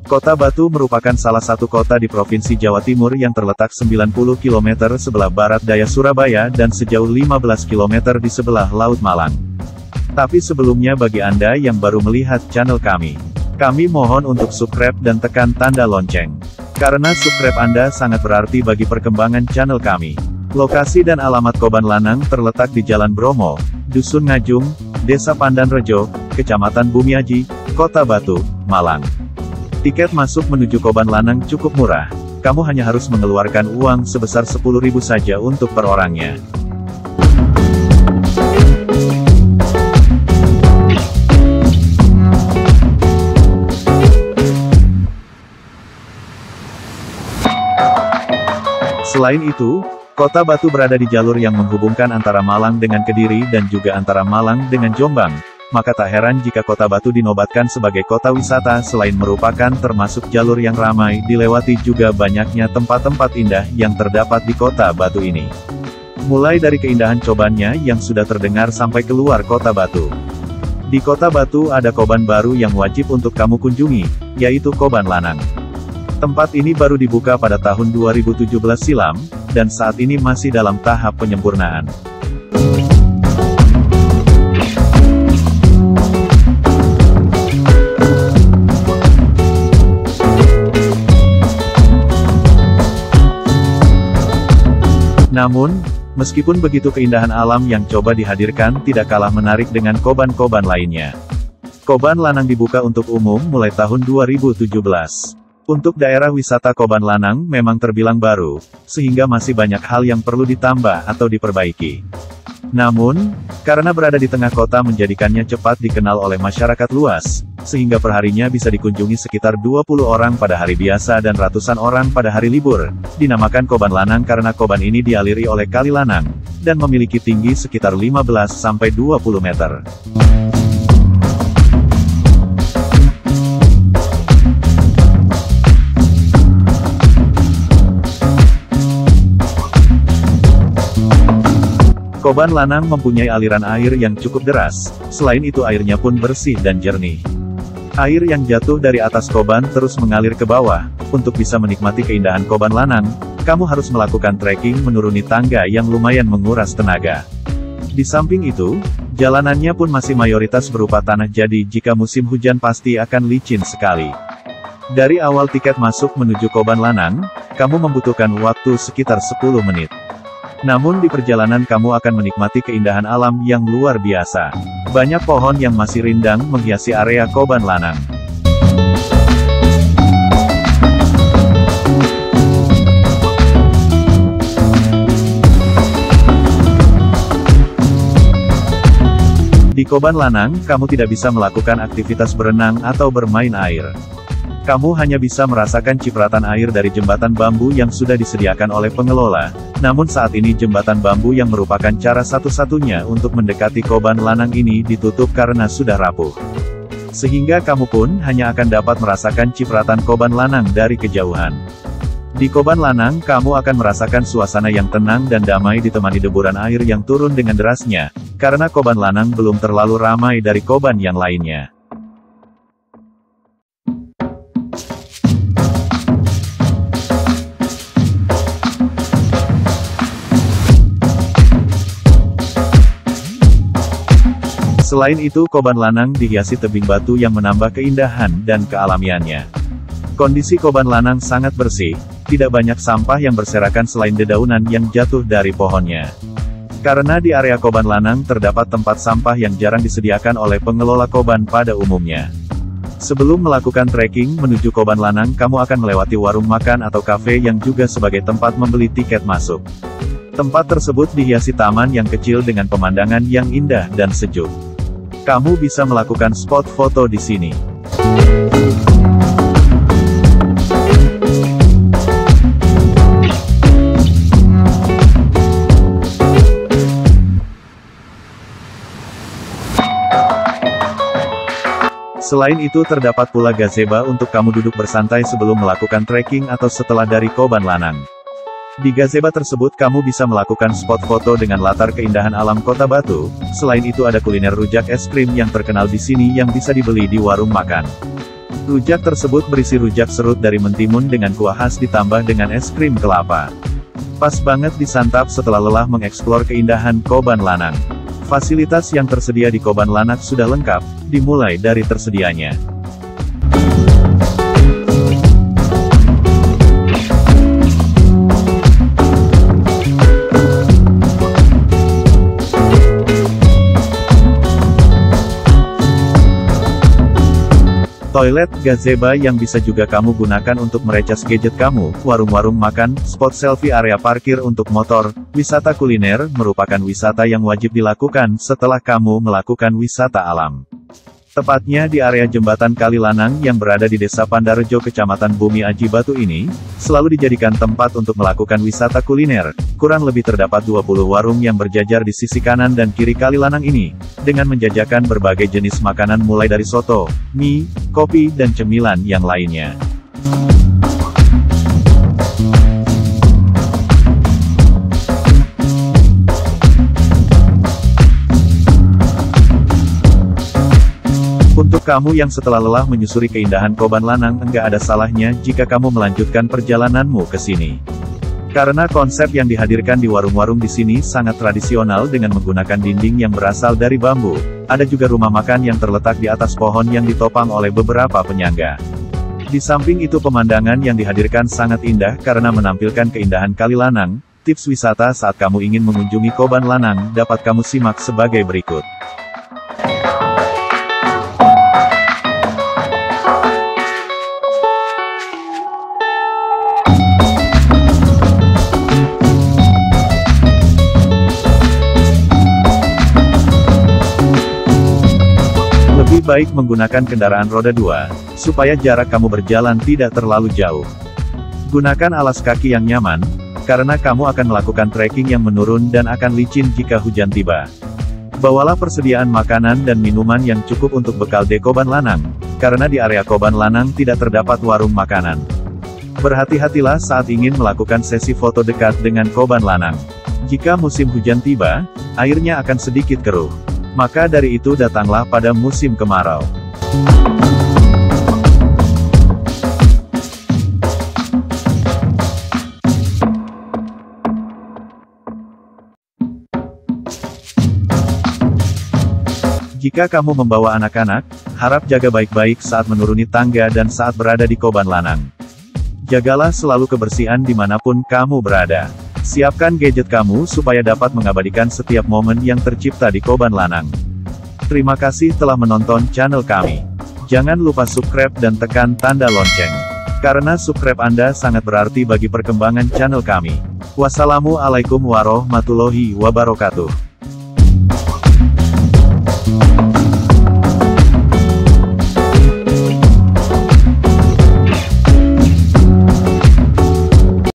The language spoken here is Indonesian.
Kota Batu merupakan salah satu kota di Provinsi Jawa Timur yang terletak 90 km sebelah barat daya Surabaya dan sejauh 15 km di sebelah Laut Malang. Tapi sebelumnya bagi Anda yang baru melihat channel kami mohon untuk subscribe dan tekan tanda lonceng. Karena subscribe Anda sangat berarti bagi perkembangan channel kami. Lokasi dan alamat Koban Lanang terletak di Jalan Bromo, Dusun Ngajung, Desa Pandanrejo, Kecamatan Bumiaji, Kota Batu, Malang. Tiket masuk menuju Koban Lanang cukup murah. Kamu hanya harus mengeluarkan uang sebesar 10.000 saja untuk per orangnya. Selain itu, Kota Batu berada di jalur yang menghubungkan antara Malang dengan Kediri dan juga antara Malang dengan Jombang. Maka tak heran jika Kota Batu dinobatkan sebagai kota wisata. Selain merupakan termasuk jalur yang ramai dilewati, juga banyaknya tempat-tempat indah yang terdapat di Kota Batu ini. Mulai dari keindahan cobannya yang sudah terdengar sampai keluar Kota Batu. Di Kota Batu ada koban baru yang wajib untuk kamu kunjungi, yaitu Koban Lanang. Tempat ini baru dibuka pada tahun 2017 silam, dan saat ini masih dalam tahap penyempurnaan. Namun, meskipun begitu keindahan alam yang coba dihadirkan tidak kalah menarik dengan koban-koban lainnya. Koban Lanang dibuka untuk umum mulai tahun 2017. Untuk daerah wisata Koban Lanang memang terbilang baru, sehingga masih banyak hal yang perlu ditambah atau diperbaiki. Namun, karena berada di tengah kota menjadikannya cepat dikenal oleh masyarakat luas, sehingga perharinya bisa dikunjungi sekitar 20 orang pada hari biasa dan ratusan orang pada hari libur. Dinamakan Koban Lanang karena koban ini dialiri oleh Kali Lanang, dan memiliki tinggi sekitar 15-20 meter. Koban Lanang mempunyai aliran air yang cukup deras, selain itu airnya pun bersih dan jernih. Air yang jatuh dari atas koban terus mengalir ke bawah. Untuk bisa menikmati keindahan Koban Lanang, kamu harus melakukan trekking menuruni tangga yang lumayan menguras tenaga. Di samping itu, jalanannya pun masih mayoritas berupa tanah, jadi jika musim hujan pasti akan licin sekali. Dari awal tiket masuk menuju Koban Lanang, kamu membutuhkan waktu sekitar 10 menit. Namun di perjalanan kamu akan menikmati keindahan alam yang luar biasa. Banyak pohon yang masih rindang menghiasi area Koban Lanang. Di Koban Lanang, kamu tidak bisa melakukan aktivitas berenang atau bermain air. Kamu hanya bisa merasakan cipratan air dari jembatan bambu yang sudah disediakan oleh pengelola. Namun saat ini jembatan bambu yang merupakan cara satu-satunya untuk mendekati Koban Lanang ini ditutup karena sudah rapuh. Sehingga kamu pun hanya akan dapat merasakan cipratan Koban Lanang dari kejauhan. Di Koban Lanang kamu akan merasakan suasana yang tenang dan damai ditemani deburan air yang turun dengan derasnya, karena Koban Lanang belum terlalu ramai dari koban yang lainnya. Selain itu Koban Lanang dihiasi tebing batu yang menambah keindahan dan kealamiannya. Kondisi Koban Lanang sangat bersih, tidak banyak sampah yang berserakan selain dedaunan yang jatuh dari pohonnya. Karena di area Koban Lanang terdapat tempat sampah yang jarang disediakan oleh pengelola koban pada umumnya. Sebelum melakukan trekking menuju Koban Lanang, kamu akan melewati warung makan atau kafe yang juga sebagai tempat membeli tiket masuk. Tempat tersebut dihiasi taman yang kecil dengan pemandangan yang indah dan sejuk. Kamu bisa melakukan spot foto di sini. Selain itu terdapat pula gazebo untuk kamu duduk bersantai sebelum melakukan trekking atau setelah dari Koban Lanang. Di gazebo tersebut kamu bisa melakukan spot foto dengan latar keindahan alam Kota Batu. Selain itu ada kuliner rujak es krim yang terkenal di sini yang bisa dibeli di warung makan. Rujak tersebut berisi rujak serut dari mentimun dengan kuah khas ditambah dengan es krim kelapa. Pas banget disantap setelah lelah mengeksplor keindahan Koban Lanang. Fasilitas yang tersedia di Koban Lanang sudah lengkap, dimulai dari tersedianya toilet, gazebo yang bisa juga kamu gunakan untuk merecas gadget kamu, warung-warung makan, spot selfie, area parkir untuk motor, wisata kuliner, merupakan wisata yang wajib dilakukan setelah kamu melakukan wisata alam. Tepatnya di area jembatan Kali Lanang yang berada di Desa Pandarejo Kecamatan Bumi Aji Batu ini, selalu dijadikan tempat untuk melakukan wisata kuliner. Kurang lebih terdapat 20 warung yang berjajar di sisi kanan dan kiri Kali Lanang ini, dengan menjajakan berbagai jenis makanan mulai dari soto, mie, kopi dan cemilan yang lainnya. Untuk kamu yang setelah lelah menyusuri keindahan Koban Lanang, enggak ada salahnya jika kamu melanjutkan perjalananmu ke sini. Karena konsep yang dihadirkan di warung-warung di sini sangat tradisional dengan menggunakan dinding yang berasal dari bambu. Ada juga rumah makan yang terletak di atas pohon yang ditopang oleh beberapa penyangga. Di samping itu pemandangan yang dihadirkan sangat indah karena menampilkan keindahan Kali Lanang. Tips wisata saat kamu ingin mengunjungi Koban Lanang dapat kamu simak sebagai berikut. Lebih baik menggunakan kendaraan roda 2, supaya jarak kamu berjalan tidak terlalu jauh. Gunakan alas kaki yang nyaman, karena kamu akan melakukan trekking yang menurun dan akan licin jika hujan tiba. Bawalah persediaan makanan dan minuman yang cukup untuk bekal di Koban Lanang, karena di area Koban Lanang tidak terdapat warung makanan. Berhati-hatilah saat ingin melakukan sesi foto dekat dengan Koban Lanang. Jika musim hujan tiba, airnya akan sedikit keruh. Maka dari itu datanglah pada musim kemarau. Jika kamu membawa anak-anak, harap jaga baik-baik saat menuruni tangga dan saat berada di Koban Lanang. Jagalah selalu kebersihan dimanapun kamu berada. Siapkan gadget kamu supaya dapat mengabadikan setiap momen yang tercipta di Koban Lanang. Terima kasih telah menonton channel kami. Jangan lupa subscribe dan tekan tanda lonceng. Karena subscribe Anda sangat berarti bagi perkembangan channel kami. Wassalamualaikum warahmatullahi wabarakatuh.